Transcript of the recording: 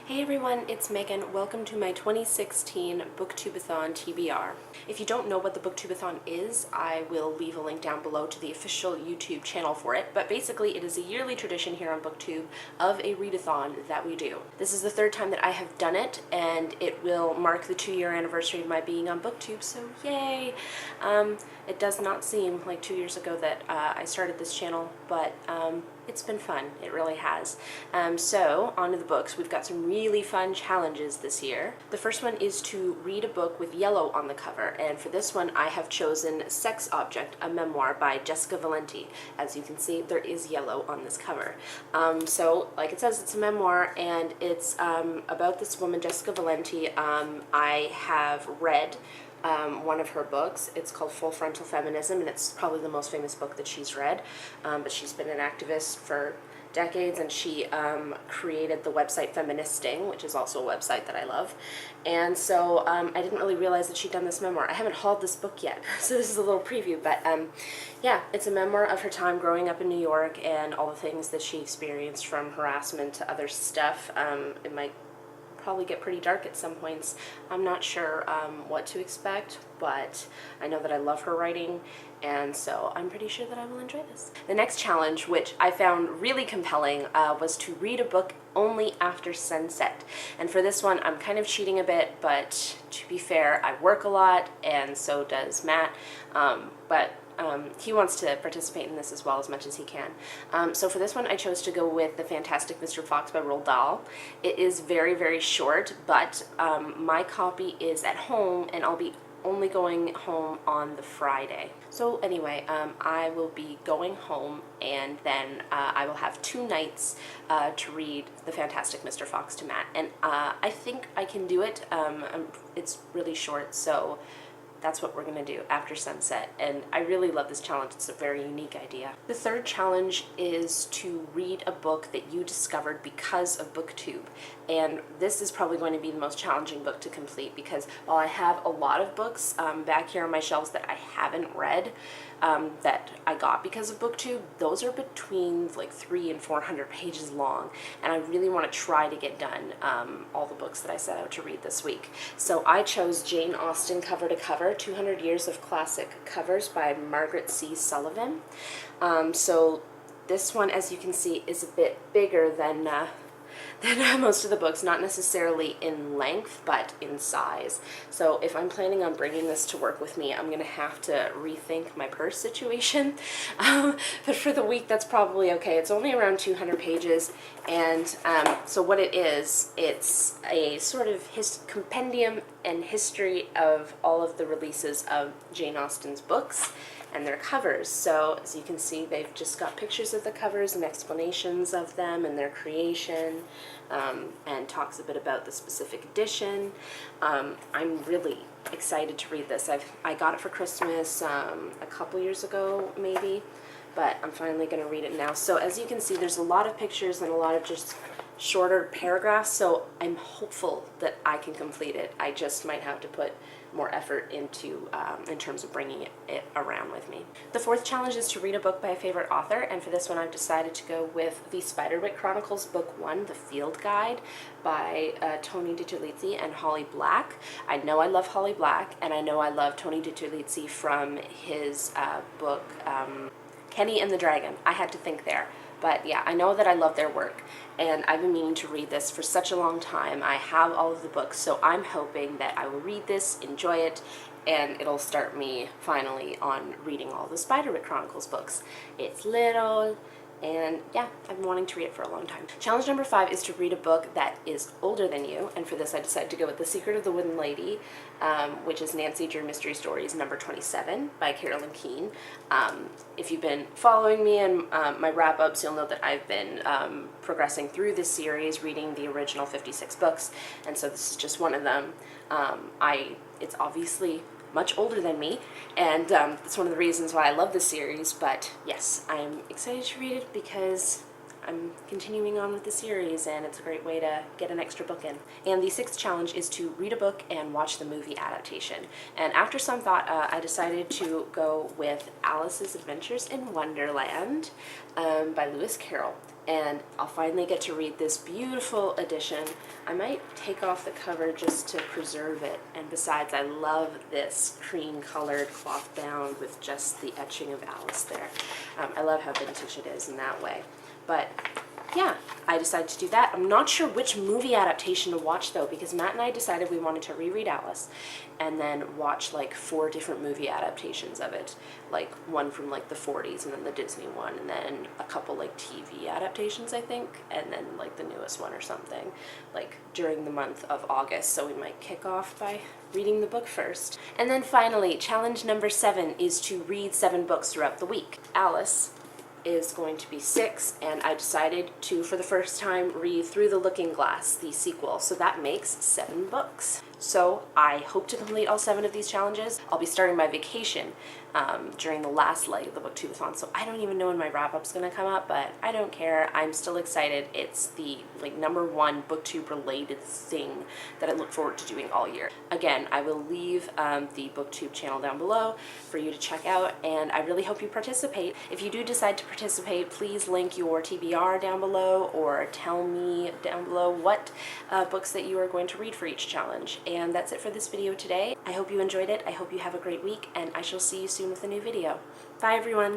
Hey everyone, it's Megan. Welcome to my 2016 BookTubeAthon TBR. If you don't know what the BookTubeAthon is, I will leave a link down below to the official YouTube channel for it, but basically it is a yearly tradition here on BookTube of a readathon that we do. This is the third time that I have done it, and it will mark the 2-year anniversary of my being on BookTube, so yay! It does not seem like 2 years ago that I started this channel, but it's been fun. It really has. So, on to the books. We've got some really fun challenges this year. The first one is to read a book with yellow on the cover, and for this one I have chosen Sex Object, a memoir by Jessica Valenti. As you can see, there is yellow on this cover. So, like it says, it's a memoir, and it's about this woman, Jessica Valenti. I have read one of her books. It's called Full Frontal Feminism, and it's probably the most famous book that she's read, but she's been an activist for decades, and she created the website Feministing, which is also a website that I love. And so I didn't really realize that she'd done this memoir. I haven't hauled this book yet, so this is a little preview, but yeah, it's a memoir of her time growing up in New York and all the things that she experienced, from harassment to other stuff. It might probably get pretty dark at some points. I'm not sure what to expect, but I know that I love her writing, and so I'm pretty sure that I will enjoy this. The next challenge, which I found really compelling, was to read a book only after sunset. And for this one, I'm kind of cheating a bit, but to be fair, I work a lot, and so does Matt, but he wants to participate in this as well, as much as he can. So for this one, I chose to go with The Fantastic Mr. Fox by Roald Dahl. It is very, very short, but my copy is at home, and I'll be only going home on the Friday. So anyway, I will be going home, and then I will have 2 nights to read The Fantastic Mr. Fox to Matt, and I think I can do it. It's really short, so that's what we're going to do after sunset, and I really love this challenge. It's a very unique idea. The third challenge is to read a book that you discovered because of BookTube, and this is probably going to be the most challenging book to complete, because while I have a lot of books back here on my shelves that I haven't read, that I got because of BookTube, those are between like 300 and 400 pages long, and I really want to try to get done all the books that I set out to read this week. So I chose Jane Austen Cover to Cover, 200 Years of Classic Covers by Margaret C. Sullivan. So this one, as you can see, is a bit bigger than most of the books, not necessarily in length, but in size. So if I'm planning on bringing this to work with me, I'm going to have to rethink my purse situation. But for the week, that's probably okay. It's only around 200 pages, and so what it is, it's a sort of compendium and history of all of the releases of Jane Austen's books and their covers. So as you can see, they've just got pictures of the covers and explanations of them and their creation, and talks a bit about the specific edition. I'm really excited to read this. I got it for Christmas a couple years ago maybe, but I'm finally going to read it now. So as you can see, there's a lot of pictures and a lot of just shorter paragraphs, so I'm hopeful that I can complete it. I just might have to put more effort into in terms of bringing it around with me. The fourth challenge is to read a book by a favorite author, and for this one I've decided to go with The Spiderwick Chronicles Book 1, The Field Guide by Tony DiTerlizzi and Holly Black. I know I love Holly Black, and I know I love Tony DiTerlizzi from his book Kenny and the Dragon. I had to think there. But yeah, I know that I love their work, and I've been meaning to read this for such a long time. I have all of the books, so I'm hoping that I will read this, enjoy it, and it'll start me finally on reading all the Spiderwick Chronicles books. It's little, and yeah, I've been wanting to read it for a long time. Challenge number 5 is to read a book that is older than you, and for this I decided to go with The Secret of the Wooden Lady, which is Nancy Drew Mystery Stories number 27 by Carolyn Keene. If you've been following me in my wrap-ups, you'll know that I've been progressing through this series, reading the original 56 books, and so this is just one of them. It's obviously much older than me, and it's one of the reasons why I love this series, but yes, I'm excited to read it because I'm continuing on with the series, and it's a great way to get an extra book in. And the 6th challenge is to read a book and watch the movie adaptation. And after some thought, I decided to go with Alice's Adventures in Wonderland by Lewis Carroll. and I'll finally get to read this beautiful edition. I might take off the cover just to preserve it, and besides, I love this cream colored cloth bound with just the etching of Alice there. I love how vintage it is in that way. But yeah, I decided to do that. I'm not sure which movie adaptation to watch though, because Matt and I decided we wanted to reread Alice and then watch like 4 different movie adaptations of it. Like one from like the 40s and then the Disney one and then a couple like TV adaptations, I think, and then like the newest one or something, like during the month of August. So we might kick off by reading the book first. And then finally, challenge number 7 is to read 7 books throughout the week. Alice is going to be 6, and I decided to, for the first time, read Through the Looking Glass, the sequel. So that makes 7 books. So I hope to complete all 7 of these challenges. I'll be starting my vacation during the last leg of the BookTubeAthon, so I don't even know when my wrap-up's gonna come up, but I don't care. I'm still excited. It's the #1 BookTube related thing that I look forward to doing all year. Again, I will leave the BookTube channel down below for you to check out, and I really hope you participate. If you do decide to participate, please link your TBR down below or tell me down below what books that you are going to read for each challenge. And that's it for this video today. I hope you enjoyed it. I hope you have a great week, and I shall see you soon with a new video. Bye everyone!